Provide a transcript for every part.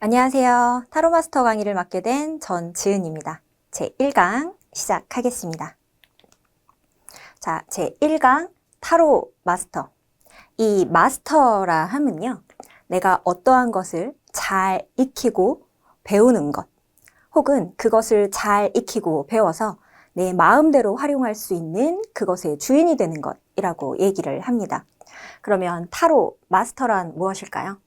안녕하세요. 타로 마스터 강의를 맡게 된 전지은입니다. 제1강 시작하겠습니다. 자, 제1강 타로 마스터. 이 마스터라 하면요, 내가 어떠한 것을 잘 익히고 배우는 것, 혹은 그것을 잘 익히고 배워서 내 마음대로 활용할 수 있는 그것의 주인이 되는 것이라고 얘기를 합니다. 그러면 타로 마스터란 무엇일까요?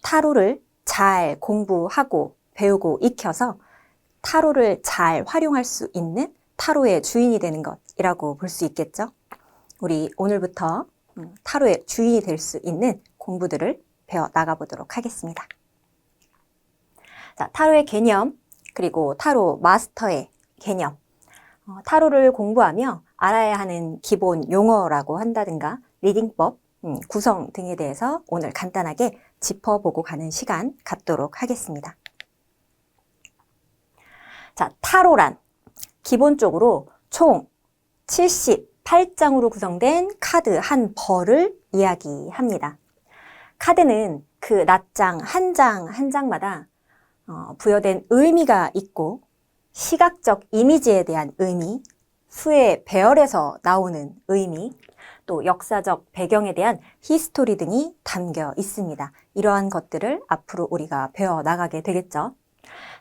타로를 잘 공부하고 배우고 익혀서 타로를 잘 활용할 수 있는 타로의 주인이 되는 것이라고 볼 수 있겠죠. 우리 오늘부터 타로의 주인이 될 수 있는 공부들을 배워 나가보도록 하겠습니다. 자, 타로의 개념, 그리고 타로 마스터의 개념. 타로를 공부하며 알아야 하는 기본 용어라고 한다든가 리딩법, 구성 등에 대해서 오늘 간단하게 짚어보고 가는 시간 갖도록 하겠습니다. 자, 타로란 기본적으로 총 78장으로 구성된 카드 한 벌을 이야기합니다. 카드는 그 낱장 한 장 한 장마다 부여된 의미가 있고 시각적 이미지에 대한 의미, 수의 배열에서 나오는 의미, 또 역사적 배경에 대한 히스토리 등이 담겨 있습니다. 이러한 것들을 앞으로 우리가 배워나가게 되겠죠.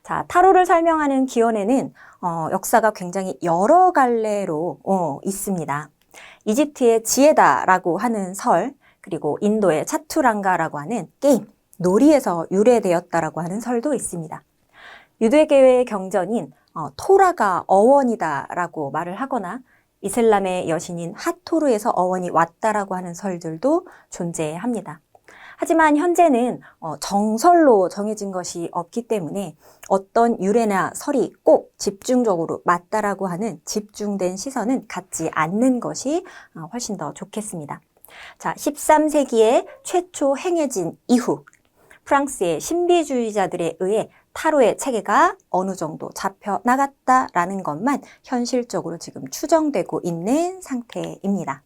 자, 타로를 설명하는 기원에는 역사가 굉장히 여러 갈래로 있습니다. 이집트의 지혜다라고 하는 설, 그리고 인도의 차투랑가라고 하는 게임, 놀이에서 유래되었다라고 하는 설도 있습니다. 유대교의 경전인 토라가 어원이다라고 말을 하거나 이슬람의 여신인 하토르에서 어원이 왔다라고 하는 설들도 존재합니다. 하지만 현재는 정설로 정해진 것이 없기 때문에 어떤 유래나 설이 꼭 집중적으로 맞다라고 하는 집중된 시선은 갖지 않는 것이 훨씬 더 좋겠습니다. 자, 13세기에 최초 행해진 이후 프랑스의 신비주의자들에 의해 타로의 체계가 어느 정도 잡혀 나갔다라는 것만 현실적으로 지금 추정되고 있는 상태입니다.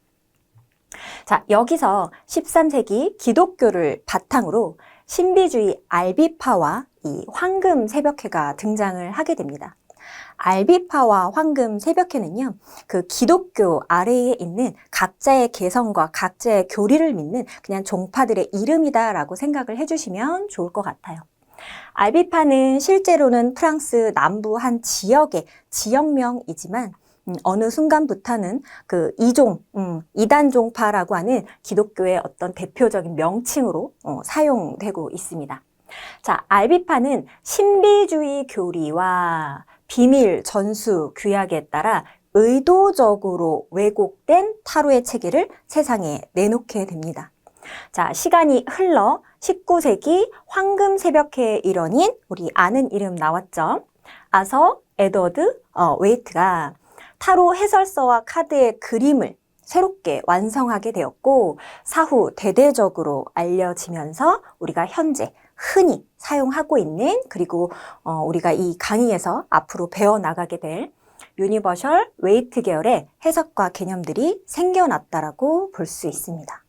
자, 여기서 13세기 기독교를 바탕으로 신비주의 알비파와 이 황금 새벽해가 등장을 하게 됩니다. 알비파와 황금 새벽해는요, 그 기독교 아래에 있는 각자의 개성과 각자의 교리를 믿는 그냥 종파들의 이름이다라고 생각을 해주시면 좋을 것 같아요. 알비파는 실제로는 프랑스 남부 한 지역의 지역명이지만 어느 순간부터는 그 이단종파라고 하는 기독교의 어떤 대표적인 명칭으로 사용되고 있습니다. 자, 알비파는 신비주의 교리와 비밀, 전수, 규약에 따라 의도적으로 왜곡된 타로의 체계를 세상에 내놓게 됩니다. 자, 시간이 흘러 19세기 황금 새벽해의 일원인 우리 아는 이름 나왔죠? 아서 에드워드 웨이트가 타로 해설서와 카드의 그림을 새롭게 완성하게 되었고 사후 대대적으로 알려지면서 우리가 현재 흔히 사용하고 있는 그리고 우리가 이 강의에서 앞으로 배워나가게 될 유니버셜 웨이트 계열의 해석과 개념들이 생겨났다라고 볼 수 있습니다.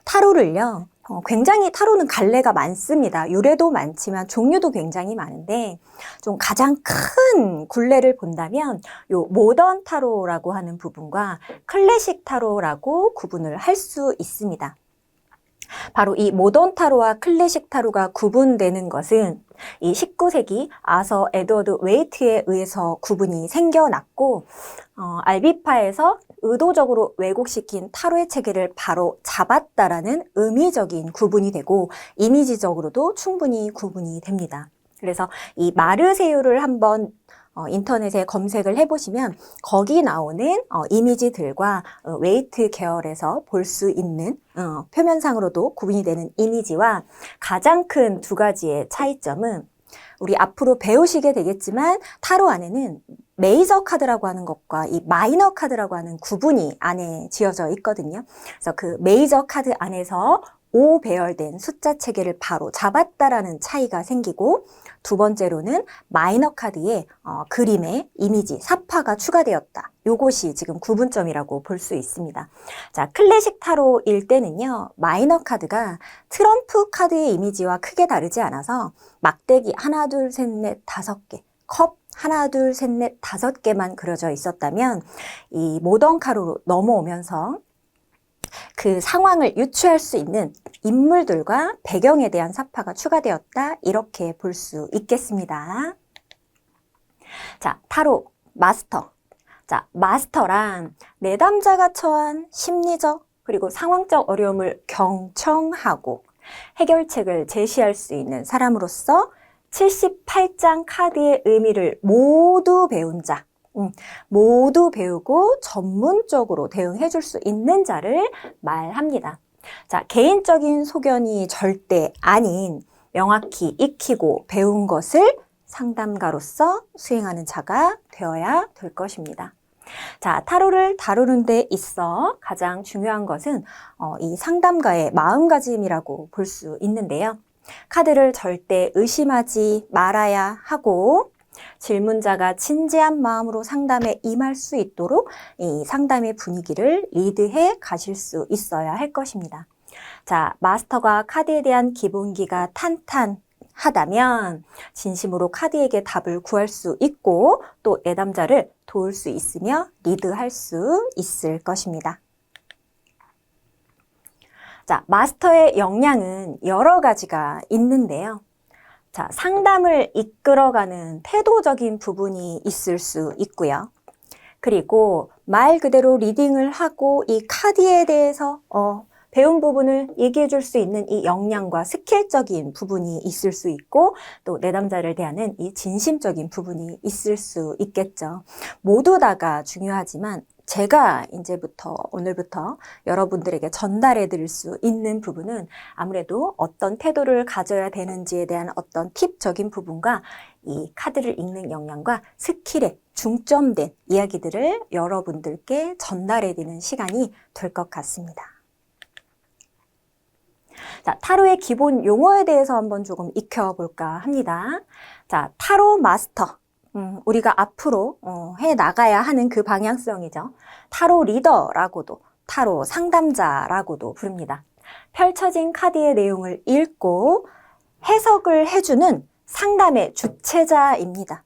타로를요, 굉장히 타로는 갈래가 많습니다. 유래도 많지만 종류도 굉장히 많은데 좀 가장 큰 굴레를 본다면 요 모던 타로라고 하는 부분과 클래식 타로라고 구분을 할 수 있습니다. 바로 이 모던 타로와 클래식 타로가 구분되는 것은 이 19세기 아서 에드워드 웨이트에 의해서 구분이 생겨났고 알비파에서 의도적으로 왜곡시킨 타로의 체계를 바로 잡았다라는 의미적인 구분이 되고 이미지적으로도 충분히 구분이 됩니다. 그래서 이 마르세유를 한번 인터넷에 검색을 해보시면 거기 나오는 이미지들과 웨이트 계열에서 볼 수 있는 표면상으로도 구분이 되는 이미지와 가장 큰 두 가지의 차이점은 우리 앞으로 배우시게 되겠지만 타로 안에는 메이저 카드라고 하는 것과 이 마이너 카드라고 하는 구분이 안에 지어져 있거든요. 그래서 그 메이저 카드 안에서 5 배열된 숫자 체계를 바로 잡았다라는 차이가 생기고 두 번째로는 마이너 카드에 그림의 이미지, 사파가 추가되었다. 요것이 지금 구분점이라고 볼 수 있습니다. 자, 클래식 타로일 때는요, 마이너 카드가 트럼프 카드의 이미지와 크게 다르지 않아서 막대기 하나, 둘, 셋, 넷, 다섯 개, 컵 하나, 둘, 셋, 넷, 다섯 개만 그려져 있었다면 이 모던 타로로 넘어오면서 그 상황을 유추할 수 있는 인물들과 배경에 대한 사파가 추가되었다. 이렇게 볼 수 있겠습니다. 자, 타로 마스터. 자, 마스터란 내담자가 처한 심리적 그리고 상황적 어려움을 경청하고 해결책을 제시할 수 있는 사람으로서 78장 카드의 의미를 모두 배운 자, 모두 배우고 전문적으로 대응해 줄 수 있는 자를 말합니다. 자, 개인적인 소견이 절대 아닌 명확히 익히고 배운 것을 상담가로서 수행하는 자가 되어야 될 것입니다. 자, 타로를 다루는 데 있어 가장 중요한 것은 이 상담가의 마음가짐이라고 볼 수 있는데요. 카드를 절대 의심하지 말아야 하고 질문자가 진지한 마음으로 상담에 임할 수 있도록 이 상담의 분위기를 리드해 가실 수 있어야 할 것입니다. 자, 마스터가 카드에 대한 기본기가 탄탄하다면 진심으로 카드에게 답을 구할 수 있고 또 내담자를 도울 수 있으며 리드할 수 있을 것입니다. 자, 마스터의 역량은 여러 가지가 있는데요. 자, 상담을 이끌어가는 태도적인 부분이 있을 수 있고요. 그리고 말 그대로 리딩을 하고 이 카드에 대해서 배운 부분을 얘기해 줄 수 있는 이 역량과 스킬적인 부분이 있을 수 있고 또 내담자를 대하는 이 진심적인 부분이 있을 수 있겠죠. 모두 다가 중요하지만 제가 오늘부터 여러분들에게 전달해 드릴 수 있는 부분은 아무래도 어떤 태도를 가져야 되는지에 대한 어떤 팁적인 부분과 이 카드를 읽는 역량과 스킬에 중점된 이야기들을 여러분들께 전달해 드리는 시간이 될 것 같습니다. 자, 타로의 기본 용어에 대해서 한번 조금 익혀볼까 합니다. 자, 타로 마스터. 우리가 앞으로 해 나가야 하는 그 방향성이죠. 타로 리더라고도, 타로 상담자라고도 부릅니다. 펼쳐진 카드의 내용을 읽고 해석을 해주는 상담의 주체자입니다.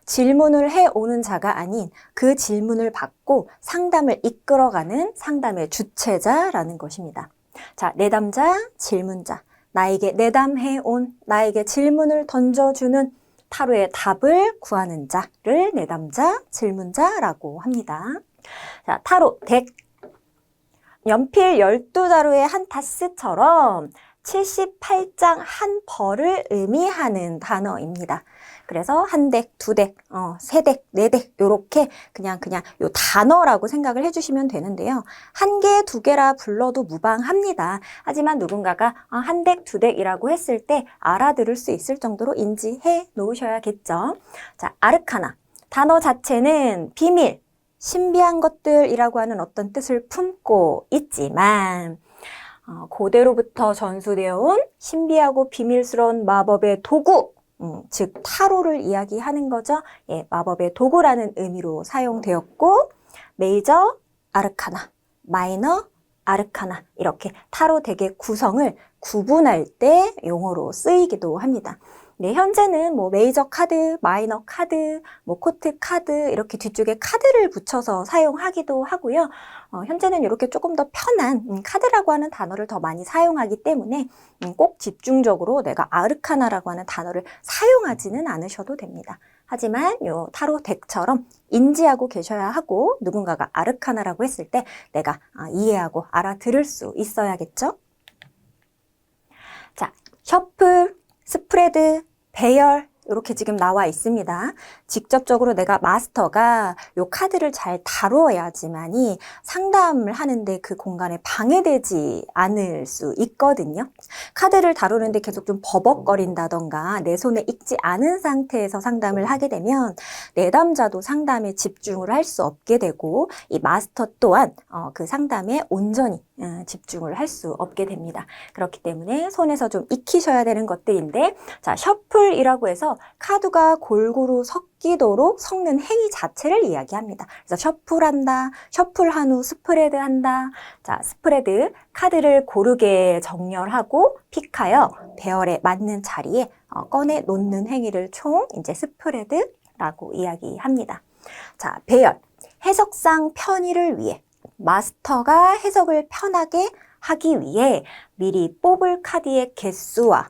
질문을 해오는 자가 아닌 그 질문을 받고 상담을 이끌어가는 상담의 주체자라는 것입니다. 자, 내담자, 질문자, 나에게 내담해온, 나에게 질문을 던져주는 타로의 답을 구하는 자를 내담자, 질문자라고 합니다. 자, 타로 덱. 연필 12자루의 한 타스처럼 78장 한 벌을 의미하는 단어입니다. 그래서 한 덱, 두 덱, 세 덱, 네 덱, 요렇게 그냥 요 단어라고 생각을 해주시면 되는데요. 한 개, 두 개라 불러도 무방합니다. 하지만 누군가가 한 덱, 두 덱이라고 했을 때 알아들을 수 있을 정도로 인지해 놓으셔야겠죠. 자, 아르카나. 단어 자체는 비밀, 신비한 것들이라고 하는 어떤 뜻을 품고 있지만 고대로부터 전수되어 온 신비하고 비밀스러운 마법의 도구, 즉 타로를 이야기하는 거죠. 예, 마법의 도구라는 의미로 사용되었고 메이저 아르카나, 마이너 아르카나 이렇게 타로 덱의 구성을 구분할 때 용어로 쓰이기도 합니다. 네, 현재는 메이저 카드, 마이너 카드, 코트 카드 이렇게 뒤쪽에 카드를 붙여서 사용하기도 하고요. 현재는 이렇게 조금 더 편한 카드라고 하는 단어를 더 많이 사용하기 때문에 꼭 집중적으로 내가 아르카나라고 하는 단어를 사용하지는 않으셔도 됩니다. 하지만 요 타로 덱처럼 인지하고 계셔야 하고 누군가가 아르카나라고 했을 때 내가 이해하고 알아들을 수 있어야겠죠? 자, 셔플, 스프레드, 배열 이렇게 지금 나와 있습니다. 직접적으로 내가 마스터가 요 카드를 잘 다뤄야지만이 상담을 하는데 그 공간에 방해되지 않을 수 있거든요. 카드를 다루는데 계속 좀 버벅거린다던가 내 손에 익지 않은 상태에서 상담을 하게 되면 내담자도 상담에 집중을 할 수 없게 되고 이 마스터 또한 그 상담에 온전히 집중을 할 수 없게 됩니다. 그렇기 때문에 손에서 좀 익히셔야 되는 것들인데, 자, 셔플이라고 해서 카드가 골고루 섞이도록 섞는 행위 자체를 이야기합니다. 그래서 셔플한다, 셔플한 후 스프레드한다. 자, 스프레드, 카드를 고르게 정렬하고 픽하여 배열에 맞는 자리에 꺼내 놓는 행위를 총 이제 스프레드라고 이야기합니다. 자, 배열, 해석상 편의를 위해 마스터가 해석을 편하게 하기 위해 미리 뽑을 카드의 개수와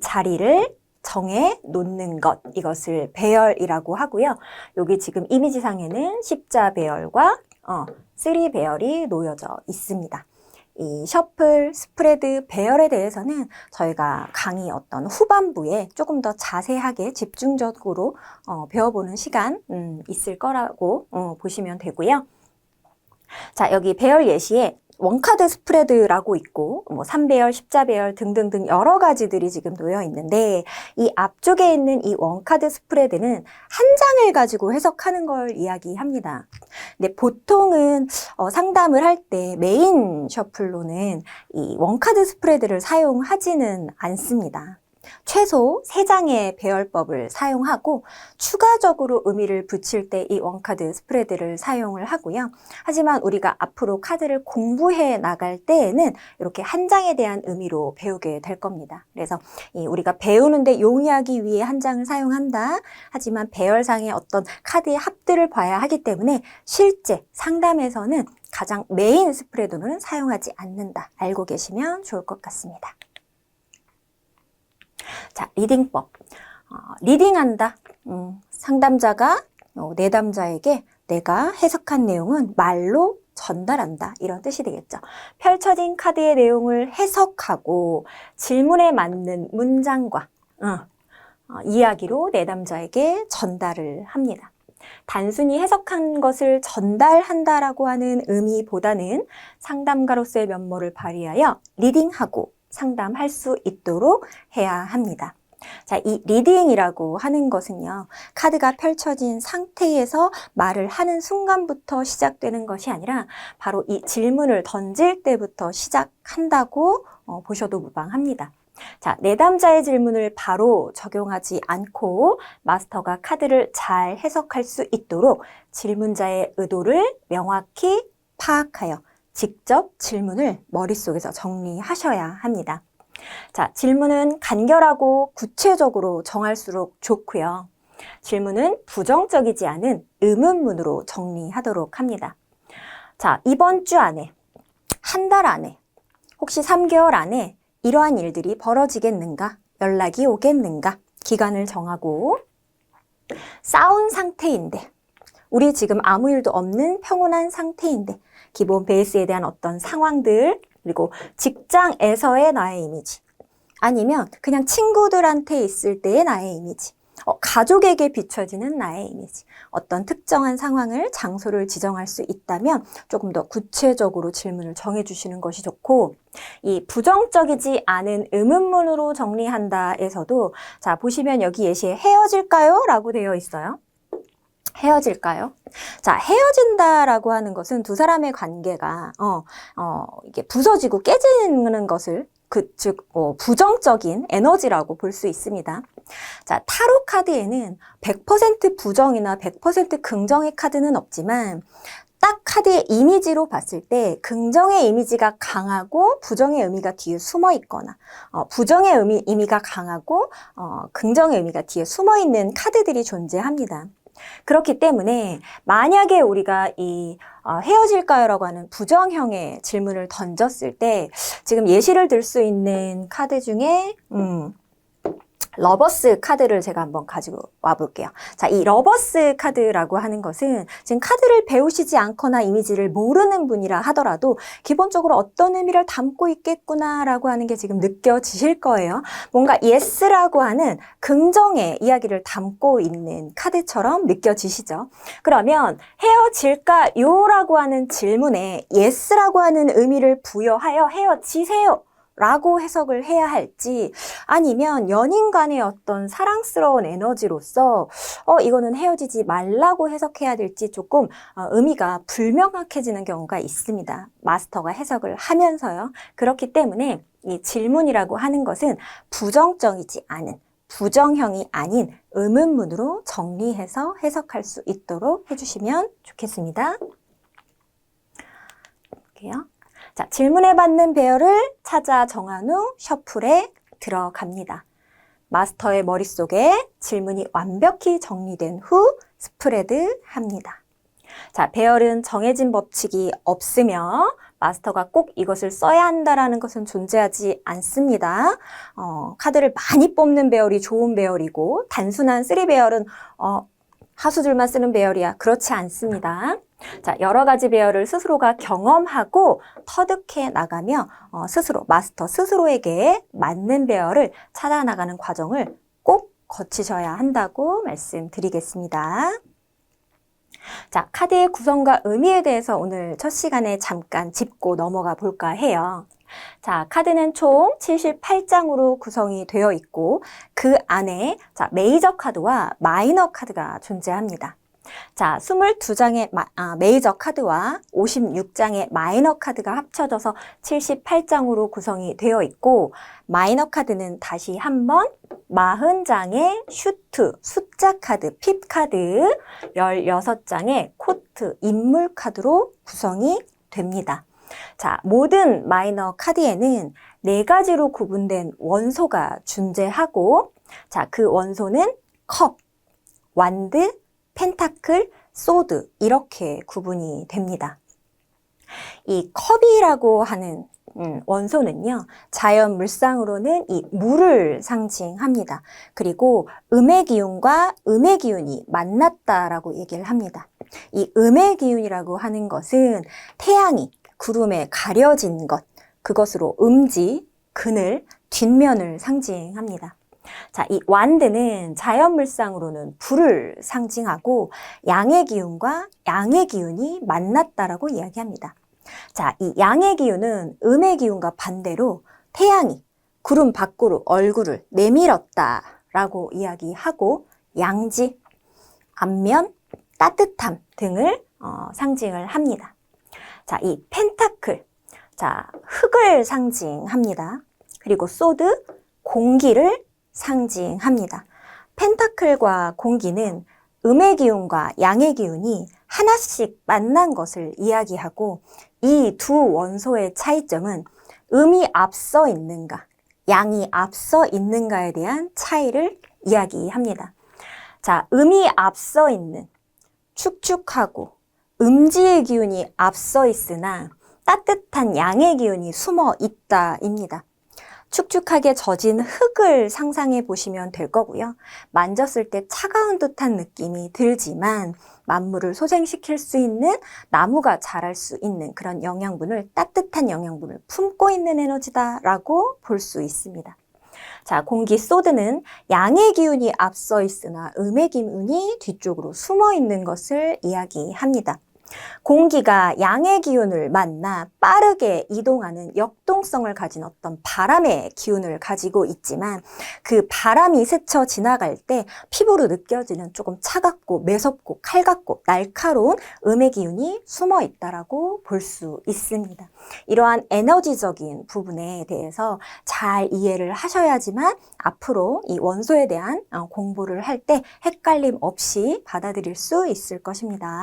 자리를 정해 놓는 것, 이것을 배열이라고 하고요. 여기 지금 이미지상에는 십자 배열과 3 배열이 놓여져 있습니다. 이 셔플, 스프레드, 배열에 대해서는 저희가 강의 어떤 후반부에 조금 더 자세하게 집중적으로 배워보는 시간 있을 거라고 보시면 되고요. 자, 여기 배열 예시에 원카드 스프레드라고 있고 뭐 3배열, 십자배열 등등등 여러 가지들이 지금 놓여 있는데, 이 앞쪽에 있는 이 원카드 스프레드는 한 장을 가지고 해석하는 걸 이야기합니다. 근데 보통은 상담을 할 때 메인 셔플로는 이 원카드 스프레드를 사용하지는 않습니다. 최소 3장의 배열법을 사용하고 추가적으로 의미를 붙일 때 이 원카드 스프레드를 사용을 하고요. 하지만 우리가 앞으로 카드를 공부해 나갈 때에는 이렇게 한 장에 대한 의미로 배우게 될 겁니다. 그래서 우리가 배우는데 용이하기 위해 한 장을 사용한다. 하지만 배열상의 어떤 카드의 합들을 봐야 하기 때문에 실제 상담에서는 가장 메인 스프레드는 사용하지 않는다. 알고 계시면 좋을 것 같습니다. 자, 리딩법. 리딩한다. 상담자가 내담자에게 내가 해석한 내용은 말로 전달한다. 이런 뜻이 되겠죠. 펼쳐진 카드의 내용을 해석하고 질문에 맞는 문장과 이야기로 내담자에게 전달을 합니다. 단순히 해석한 것을 전달한다라고 하는 의미보다는 상담가로서의 면모를 발휘하여 리딩하고 상담할 수 있도록 해야 합니다. 자, 이 리딩이라고 하는 것은요, 카드가 펼쳐진 상태에서 말을 하는 순간부터 시작되는 것이 아니라 바로 이 질문을 던질 때부터 시작한다고 보셔도 무방합니다. 자, 내담자의 질문을 바로 적용하지 않고 마스터가 카드를 잘 해석할 수 있도록 질문자의 의도를 명확히 파악하여 직접 질문을 머릿속에서 정리하셔야 합니다. 자, 질문은 간결하고 구체적으로 정할수록 좋고요. 질문은 부정적이지 않은 의문문으로 정리하도록 합니다. 자, 이번 주 안에, 한 달 안에, 혹시 3개월 안에 이러한 일들이 벌어지겠는가? 연락이 오겠는가? 기간을 정하고, 싸운 상태인데, 우리 지금 아무 일도 없는 평온한 상태인데, 기본 베이스에 대한 어떤 상황들, 그리고 직장에서의 나의 이미지, 아니면 그냥 친구들한테 있을 때의 나의 이미지, 가족에게 비춰지는 나의 이미지, 어떤 특정한 상황을, 장소를 지정할 수 있다면 조금 더 구체적으로 질문을 정해주시는 것이 좋고, 이 부정적이지 않은 의문문으로 정리한다에서도 자, 보시면 여기 예시에 헤어질까요? 라고 되어 있어요. 헤어질까요? 자, 헤어진다라고 하는 것은 두 사람의 관계가 이게 부서지고 깨지는 것을 즉 부정적인 에너지라고 볼 수 있습니다. 자, 타로 카드에는 100% 부정이나 100% 긍정의 카드는 없지만 딱 카드의 이미지로 봤을 때 긍정의 이미지가 강하고 부정의 의미가 뒤에 숨어 있거나 부정의 의미가 강하고 긍정의 의미가 뒤에 숨어 있는 카드들이 존재합니다. 그렇기 때문에 만약에 우리가 이 헤어질까요? 라고 하는 부정형의 질문을 던졌을 때 지금 예시를 들 수 있는 카드 중에 러버스 카드를 제가 한번 가지고 와볼게요. 자, 이 러버스 카드라고 하는 것은 지금 카드를 배우시지 않거나 이미지를 모르는 분이라 하더라도 기본적으로 어떤 의미를 담고 있겠구나라고 하는 게 지금 느껴지실 거예요. 뭔가 yes라고 하는 긍정의 이야기를 담고 있는 카드처럼 느껴지시죠? 그러면 헤어질까요? 라고 하는 질문에 yes라고 하는 의미를 부여하여 헤어지세요 라고 해석을 해야 할지, 아니면 연인 간의 어떤 사랑스러운 에너지로서 이거는 헤어지지 말라고 해석해야 될지 조금 의미가 불명확해지는 경우가 있습니다. 마스터가 해석을 하면서요. 그렇기 때문에 이 질문이라고 하는 것은 부정적이지 않은, 부정형이 아닌 의문문으로 정리해서 해석할 수 있도록 해주시면 좋겠습니다. 볼게요. 자, 질문에 받는 배열을 찾아 정한 후 셔플에 들어갑니다. 마스터의 머릿속에 질문이 완벽히 정리된 후 스프레드 합니다. 자, 배열은 정해진 법칙이 없으며 마스터가 꼭 이것을 써야 한다는 것은 존재하지 않습니다. 카드를 많이 뽑는 배열이 좋은 배열이고 단순한 3배열은 하수들만 쓰는 배열이야. 그렇지 않습니다. 자, 여러 가지 배열을 스스로가 경험하고 터득해 나가며 스스로, 마스터 스스로에게 맞는 배열을 찾아 나가는 과정을 꼭 거치셔야 한다고 말씀드리겠습니다. 자, 카드의 구성과 의미에 대해서 오늘 첫 시간에 잠깐 짚고 넘어가 볼까 해요. 자, 카드는 총 78장으로 구성이 되어 있고 그 안에 메이저 카드와 마이너 카드가 존재합니다. 자, 22장의 메이저 카드와 56장의 마이너 카드가 합쳐져서 78장으로 구성이 되어 있고 마이너 카드는 다시 한번 40장의 슈트, 숫자 카드, 핍 카드, 16장의 코트, 인물 카드로 구성이 됩니다. 자, 모든 마이너 카드에는 4가지로 구분된 원소가 존재하고 자, 그 원소는 컵, 완드, 펜타클, 소드 이렇게 구분이 됩니다. 이 컵이라고 하는 원소는요, 자연 물상으로는 이 물을 상징합니다. 그리고 음의 기운과 음의 기운이 만났다라고 얘기를 합니다. 이 음의 기운이라고 하는 것은 태양이 구름에 가려진 것, 그것으로 음지, 그늘, 뒷면을 상징합니다. 자, 이 완드는 자연물상으로는 불을 상징하고 양의 기운과 양의 기운이 만났다라고 이야기합니다. 자, 이 양의 기운은 음의 기운과 반대로 태양이 구름 밖으로 얼굴을 내밀었다라고 이야기하고 양지, 안면, 따뜻함 등을 상징을 합니다. 자, 이 펜타클, 자, 흙을 상징합니다. 그리고 소드, 공기를 상징합니다. 펜타클과 공기는 음의 기운과 양의 기운이 하나씩 만난 것을 이야기하고 이 두 원소의 차이점은 음이 앞서 있는가, 양이 앞서 있는가에 대한 차이를 이야기합니다. 자, 음이 앞서 있는 축축하고 음지의 기운이 앞서 있으나 따뜻한 양의 기운이 숨어 있다입니다. 축축하게 젖은 흙을 상상해 보시면 될 거고요. 만졌을 때 차가운 듯한 느낌이 들지만 만물을 소생시킬 수 있는 나무가 자랄 수 있는 그런 영양분을, 따뜻한 영양분을 품고 있는 에너지다라고 볼 수 있습니다. 자, 공기 소드는 양의 기운이 앞서 있으나 음의 기운이 뒤쪽으로 숨어 있는 것을 이야기합니다. 공기가 양의 기운을 만나 빠르게 이동하는 역동성을 가진 어떤 바람의 기운을 가지고 있지만 그 바람이 스쳐 지나갈 때 피부로 느껴지는 조금 차갑고 매섭고 칼 같고 날카로운 음의 기운이 숨어 있다라고 볼 수 있습니다. 이러한 에너지적인 부분에 대해서 잘 이해를 하셔야지만 앞으로 이 원소에 대한 공부를 할 때 헷갈림 없이 받아들일 수 있을 것입니다.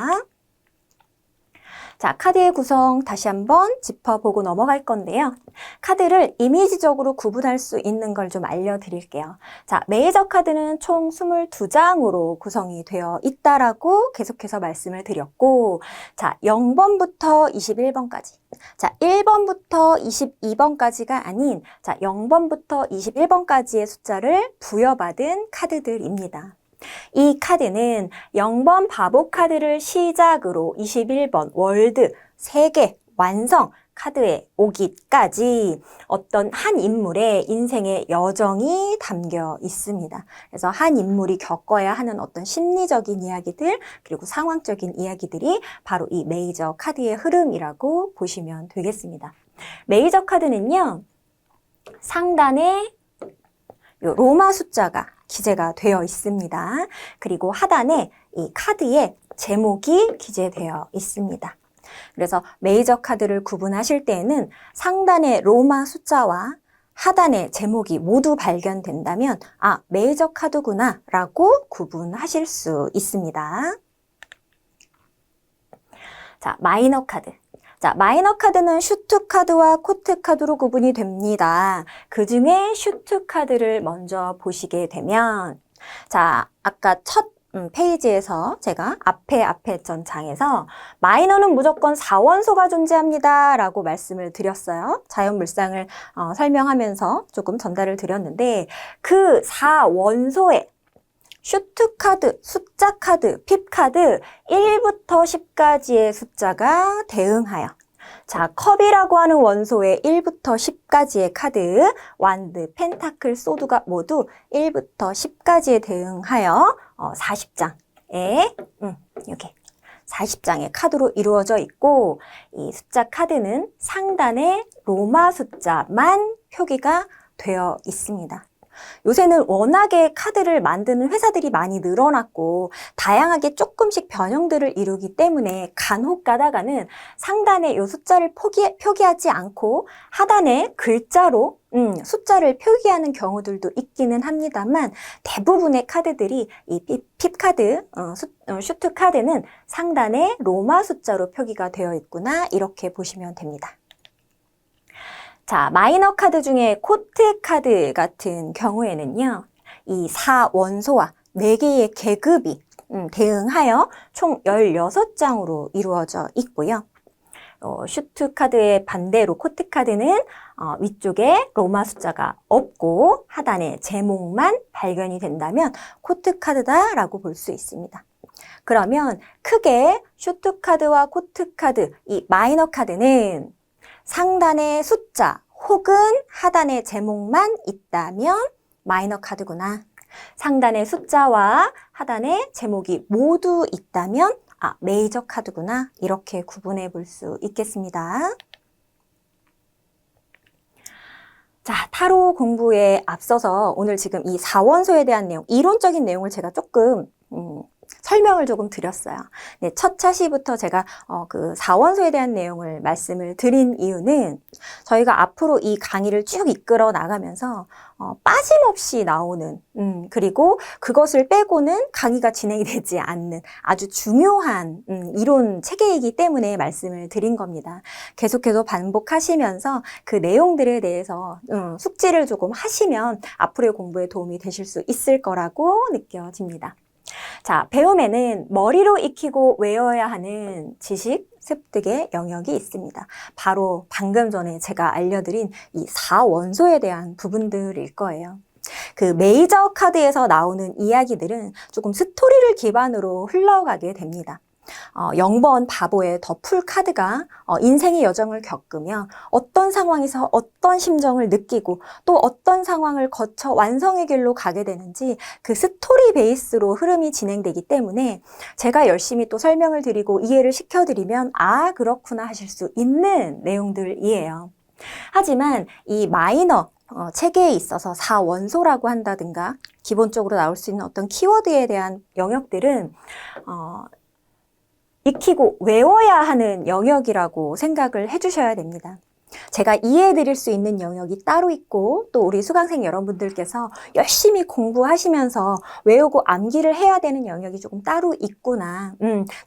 자, 카드의 구성 다시 한번 짚어보고 넘어갈 건데요. 카드를 이미지적으로 구분할 수 있는 걸 좀 알려드릴게요. 자, 메이저 카드는 총 22장으로 구성이 되어 있다라고 계속해서 말씀을 드렸고, 자, 0번부터 21번까지. 자, 1번부터 22번까지가 아닌, 자, 0번부터 21번까지의 숫자를 부여받은 카드들입니다. 이 카드는 0번 바보 카드를 시작으로 21번 월드, 세계, 완성 카드에 오기까지 어떤 한 인물의 인생의 여정이 담겨 있습니다. 그래서 한 인물이 겪어야 하는 어떤 심리적인 이야기들 그리고 상황적인 이야기들이 바로 이 메이저 카드의 흐름이라고 보시면 되겠습니다. 메이저 카드는요, 상단에 요 로마 숫자가 기재가 되어 있습니다. 그리고 하단에 이 카드의 제목이 기재되어 있습니다. 그래서 메이저 카드를 구분하실 때에는 상단의 로마 숫자와 하단의 제목이 모두 발견된다면 아, 메이저 카드구나 라고 구분하실 수 있습니다. 자, 마이너 카드. 자, 마이너 카드는 슈트 카드와 코트 카드로 구분이 됩니다. 그 중에 슈트 카드를 먼저 보시게 되면 자, 아까 첫 페이지에서 제가 앞에 했던 장에서 마이너는 무조건 4원소가 존재합니다 라고 말씀을 드렸어요. 자연물상을 설명하면서 조금 전달을 드렸는데 그 4원소에 슈트 카드, 숫자 카드, 핍 카드 1부터 10까지의 숫자가 대응하여 자, 컵이라고 하는 원소의 1부터 10까지의 카드, 완드, 펜타클, 소드가 모두 1부터 10까지에 대응하여 40장의 여기 40장의 카드로 이루어져 있고 이 숫자 카드는 상단에 로마 숫자만 표기가 되어 있습니다. 요새는 워낙에 카드를 만드는 회사들이 많이 늘어났고 다양하게 조금씩 변형들을 이루기 때문에 간혹 가다가는 상단에 요 숫자를 표기하지 않고 하단에 글자로 숫자를 표기하는 경우들도 있기는 합니다만 대부분의 카드들이 이 핍 카드, 슈트 카드는 상단에 로마 숫자로 표기가 되어 있구나 이렇게 보시면 됩니다. 자, 마이너 카드 중에 코트 카드 같은 경우에는요. 이 4원소와 4개의 계급이 대응하여 총 16장으로 이루어져 있고요. 슈트 카드의 반대로 코트 카드는 위쪽에 로마 숫자가 없고 하단에 제목만 발견이 된다면 코트 카드다라고 볼 수 있습니다. 그러면 크게 슈트 카드와 코트 카드, 이 마이너 카드는 상단의 숫자 혹은 하단의 제목만 있다면 마이너 카드구나. 상단의 숫자와 하단의 제목이 모두 있다면 아, 메이저 카드구나. 이렇게 구분해 볼 수 있겠습니다. 자, 타로 공부에 앞서서 오늘 지금 이 4원소에 대한 내용, 이론적인 내용을 제가 조금 설명을 조금 드렸어요. 네, 첫 차시부터 제가 그 4원소에 대한 내용을 말씀을 드린 이유는 저희가 앞으로 이 강의를 쭉 이끌어 나가면서 빠짐없이 나오는 그리고 그것을 빼고는 강의가 진행이 되지 않는 아주 중요한 이론 체계이기 때문에 말씀을 드린 겁니다. 계속해서 반복하시면서 그 내용들에 대해서 숙지를 조금 하시면 앞으로의 공부에 도움이 되실 수 있을 거라고 느껴집니다. 자, 배움에는 머리로 익히고 외워야 하는 지식 습득의 영역이 있습니다. 바로 방금 전에 제가 알려드린 이 4원소에 대한 부분들일 거예요. 그 메이저 카드에서 나오는 이야기들은 조금 스토리를 기반으로 흘러가게 됩니다. 0번 바보의 더 풀 카드가 인생의 여정을 겪으며 어떤 상황에서 어떤 심정을 느끼고 또 어떤 상황을 거쳐 완성의 길로 가게 되는지 그 스토리 베이스로 흐름이 진행되기 때문에 제가 열심히 또 설명을 드리고 이해를 시켜드리면 아 그렇구나 하실 수 있는 내용들이에요. 하지만 이 마이너 체계에 있어서 4원소라고 한다든가 기본적으로 나올 수 있는 어떤 키워드에 대한 영역들은 익히고 외워야 하는 영역이라고 생각을 해주셔야 됩니다. 제가 이해해 드릴 수 있는 영역이 따로 있고 또 우리 수강생 여러분들께서 열심히 공부하시면서 외우고 암기를 해야 되는 영역이 조금 따로 있구나.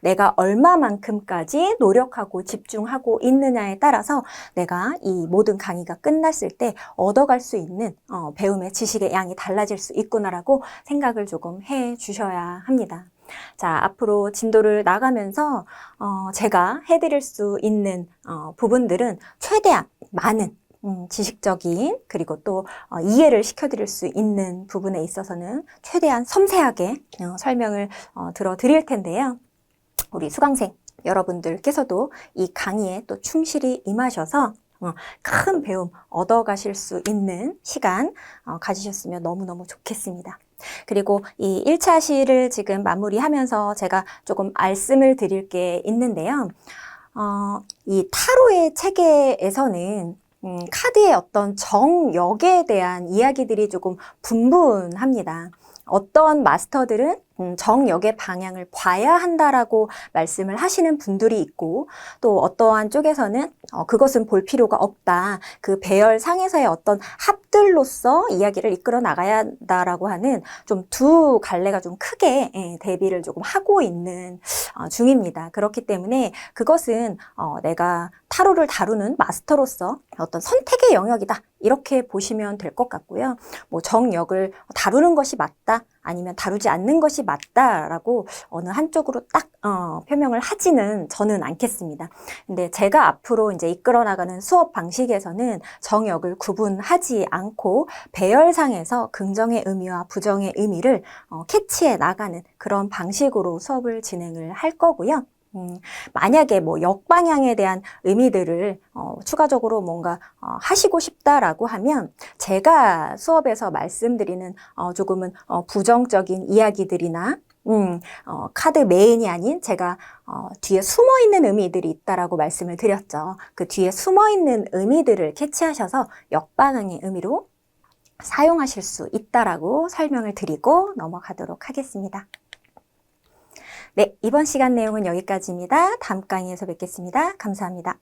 내가 얼마만큼까지 노력하고 집중하고 있느냐에 따라서 내가 이 모든 강의가 끝났을 때 얻어갈 수 있는 배움의 지식의 양이 달라질 수 있구나라고 생각을 조금 해 주셔야 합니다. 자, 앞으로 진도를 나가면서 제가 해드릴 수 있는 부분들은 최대한 많은 지식적인 그리고 또 이해를 시켜드릴 수 있는 부분에 있어서는 최대한 섬세하게 설명을 들어드릴 텐데요. 우리 수강생 여러분들께서도 이 강의에 또 충실히 임하셔서 큰 배움 얻어가실 수 있는 시간 가지셨으면 너무너무 좋겠습니다. 그리고 이 1차 시를 지금 마무리하면서 제가 조금 말씀을 드릴 게 있는데요. 이 타로의 체계에서는 카드의 어떤 정역에 대한 이야기들이 조금 분분합니다. 어떤 마스터들은 정역의 방향을 봐야 한다라고 말씀을 하시는 분들이 있고, 또 어떠한 쪽에서는 그것은 볼 필요가 없다. 그 배열상에서의 어떤 합들로서 이야기를 이끌어 나가야 한다라고 하는 좀 두 갈래가 좀 크게 대비를 조금 하고 있는 중입니다. 그렇기 때문에 그것은 내가 타로를 다루는 마스터로서 어떤 선택의 영역이다. 이렇게 보시면 될 것 같고요. 뭐 정역을 다루는 것이 맞다. 아니면 다루지 않는 것이 맞다라고 어느 한쪽으로 딱 표명을 하지는 저는 않겠습니다. 근데 제가 앞으로 이제 이끌어 나가는 수업 방식에서는 정역을 구분하지 않고 배열상에서 긍정의 의미와 부정의 의미를 캐치해 나가는 그런 방식으로 수업을 진행을 할 거고요. 만약에 뭐 역방향에 대한 의미들을 추가적으로 뭔가 하시고 싶다라고 하면 제가 수업에서 말씀드리는 조금은 부정적인 이야기들이나 카드 메인이 아닌 제가 뒤에 숨어 있는 의미들이 있다라고 말씀을 드렸죠. 그 뒤에 숨어 있는 의미들을 캐치하셔서 역방향의 의미로 사용하실 수 있다라고 설명을 드리고 넘어가도록 하겠습니다. 네, 이번 시간 내용은 여기까지입니다. 다음 강의에서 뵙겠습니다. 감사합니다.